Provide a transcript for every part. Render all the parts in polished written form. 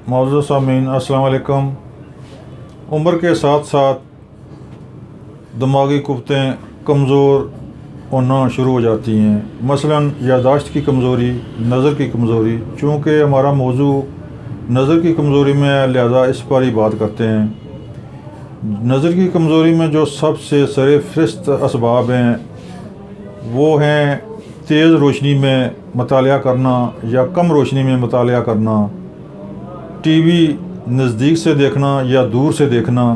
मौजूद सामीन अस्सलाम वालेकुम। उम्र के साथ साथ दिमागी कुव्वतें कमज़ोर होना शुरू हो जाती हैं, मसलन यादाश्त की कमज़ोरी, नज़र की कमज़ोरी। चूँकि हमारा मौजू नज़र की कमज़ोरी में है, लिहाजा इस पर ही बात करते हैं। नज़र की कमज़ोरी में जो सबसे सरफ़हरिस्त असबाब हैं वो हैं तेज़ रोशनी में मुतालिया करना या कम रोशनी में मुतालिया करना, टीवी नज़दीक से देखना या दूर से देखना,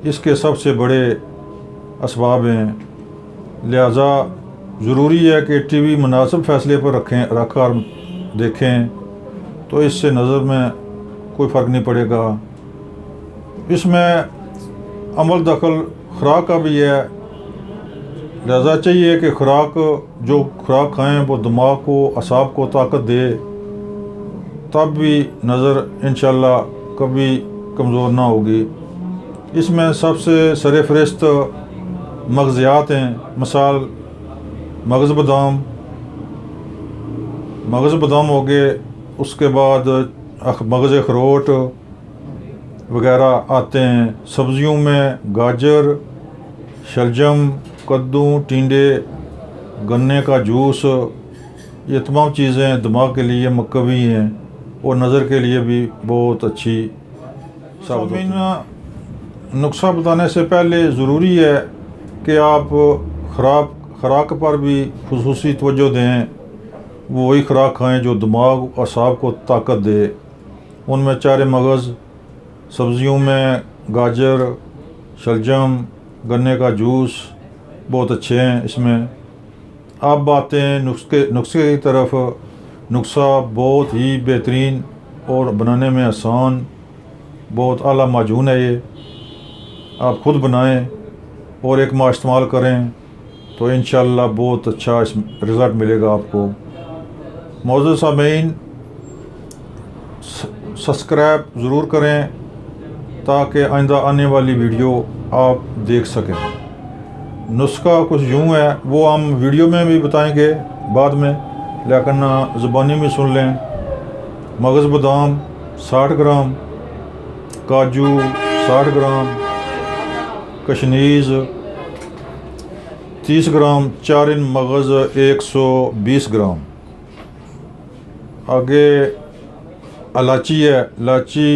इसके सबसे बड़े असबाब हैं। लिहाजा ज़रूरी है कि टीवी मुनासिब फ़ैसले पर रख कर देखें, तो इससे नज़र में कोई फ़र्क नहीं पड़ेगा। इसमें अमल दखल ख़ुराक का भी है, लिहाजा चाहिए कि खुराक खाएं वो दिमाग को, असाब को ताकत दे, तब भी नज़र इंशाअल्लाह कभी कमज़ोर ना होगी। इसमें सबसे सरफ़हरिस्त मग़ज़ियात हैं। मिसाल मगज़ बादाम हो गए, उसके बाद मगज़ अखरोट वग़ैरह आते हैं। सब्ज़ियों में गाजर, शलजम, कद्दू, टिंडे, गन्ने का जूस, ये तमाम चीज़ें दिमाग के लिए मुक़वी हैं और नज़र के लिए भी बहुत अच्छी साबित होती हैं। नुस्खा बताने से पहले ज़रूरी है कि आप खुराक पर भी खुसूसी तवज्जो दें। वो वही खुराक खाएं जो दिमाग और असाब को ताकत दे। उनमें चारे मगज़, सब्ज़ियों में गाजर, शलजम, गन्ने का जूस बहुत अच्छे हैं। इसमें अब आते हैं नुस्खे की तरफ। नुस्खा बहुत ही बेहतरीन और बनाने में आसान, बहुत आला माजून है। ये आप ख़ुद बनाएं और एक माह इस्तेमाल करें तो इंशाअल्लाह बहुत अच्छा रिज़ल्ट मिलेगा आपको। मौजूद सामीन, सब्सक्राइब ज़रूर करें ताकि आइंदा आने वाली वीडियो आप देख सकें। नुस्खा कुछ यूँ है, वो हम वीडियो में भी बताएंगे बाद में, लेकिन ज़ुबानी में सुन लें। मगज़ बादाम 60 ग्राम, काजू 60 ग्राम, कशनीज़ 30 ग्राम, चारिन मगज़ 120 ग्राम। आगे इलायची है, इलायची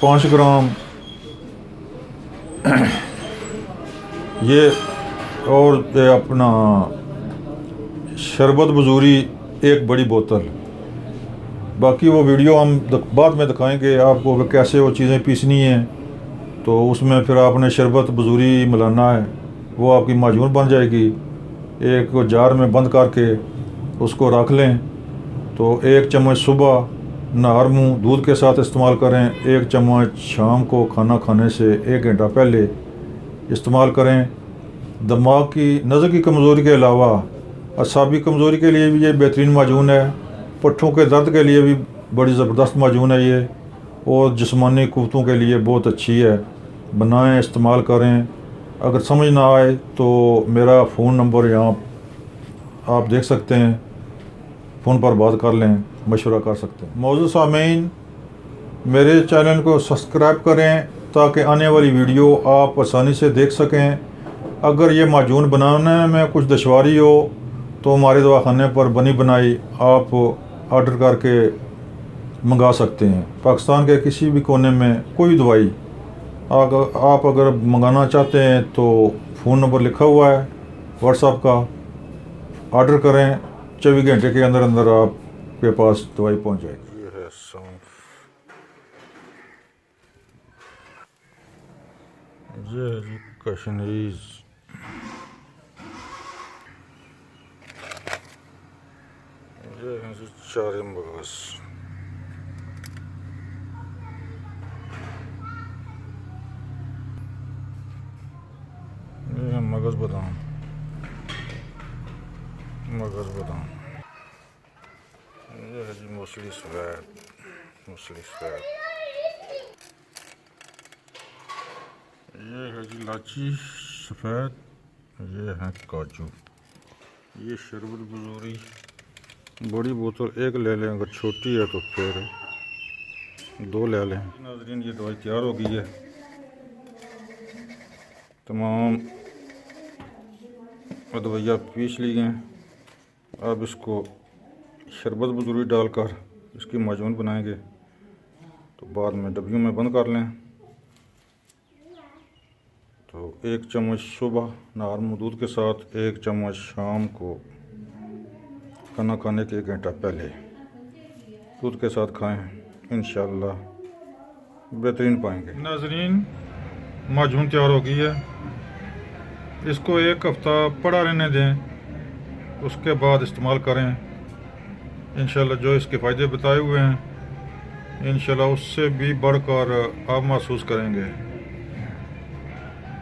5 ग्राम ये, और अपना शरबत बजूरी 1 बड़ी बोतल। बाकी वो वीडियो हम बाद में दिखाएंगे आपको कि कैसे वो चीज़ें पीसनी हैं। तो उसमें फिर आपने शरबत बजूरी मिलाना है, वो आपकी माजून बन जाएगी। एक जार में बंद करके उसको रख लें। तो 1 चम्मच सुबह नहर मुँह दूध के साथ इस्तेमाल करें, 1 चम्मच शाम को खाना खाने से 1 घंटा पहले इस्तेमाल करें। दिमाग की, नज़र की कमज़ोरी के अलावा असाबी कमज़ोरी के लिए भी ये बेहतरीन माजून है। पट्ठों के दर्द के लिए भी बड़ी ज़बरदस्त माजून है ये, और जिस्मानी कुव्वतों के लिए बहुत अच्छी है। बनाएं, इस्तेमाल करें। अगर समझ ना आए तो मेरा फ़ोन नंबर यहाँ आप देख सकते हैं, फ़ोन पर बात कर लें, मशवरा कर सकते हैं। मौजूद सामीन, मेरे चैनल को सब्सक्राइब करें ताकि आने वाली वीडियो आप आसानी से देख सकें। अगर ये माजून बनाने में कुछ दुश्वारी हो तो हमारे दवाखाने पर बनी बनाई आप ऑर्डर करके मंगा सकते हैं। पाकिस्तान के किसी भी कोने में कोई दवाई आप अगर मंगाना चाहते हैं तो फ़ोन नंबर लिखा हुआ है व्हाट्सएप का, ऑर्डर करें, 24 घंटे के अंदर अंदर आपके पास दवाई पहुंच जाएगी। ये है सौंफ, ये है जी कशनीज़, ये है जी चारे मगज़, ये है मगज़ बादाम, ये है जी मूसली सफ़ेद, ये है जी इलायची सफ़ेद, ये है काजू, ये शरबत बजूरी बड़ी बोतल 1 ले लें, अगर छोटी है तो फिर 2 ले लें। नाज़रीन ये दवाई तैयार हो गई है। तमाम दवाइयाँ पीस ली गए। अब इसको शरबत बजूरी डालकर इसकी माजून बनाएंगे, तो बाद में डब्बियों में बंद कर लें। तो 1 चम्मच सुबह नॉर्मल दूध के साथ, 1 चम्मच शाम को खाना खाने के 1 घंटा पहले दूध के साथ खाएं। इंशाअल्लाह बेहतरीन पाएंगे। नाज़रीन माजून तैयार हो गई है। इसको 1 हफ्ता पड़ा रहने दें, उसके बाद इस्तेमाल करें। इंशाअल्लाह जो इसके फ़ायदे बताए हुए हैं, इंशाअल्लाह उससे भी बढ़कर आप महसूस करेंगे।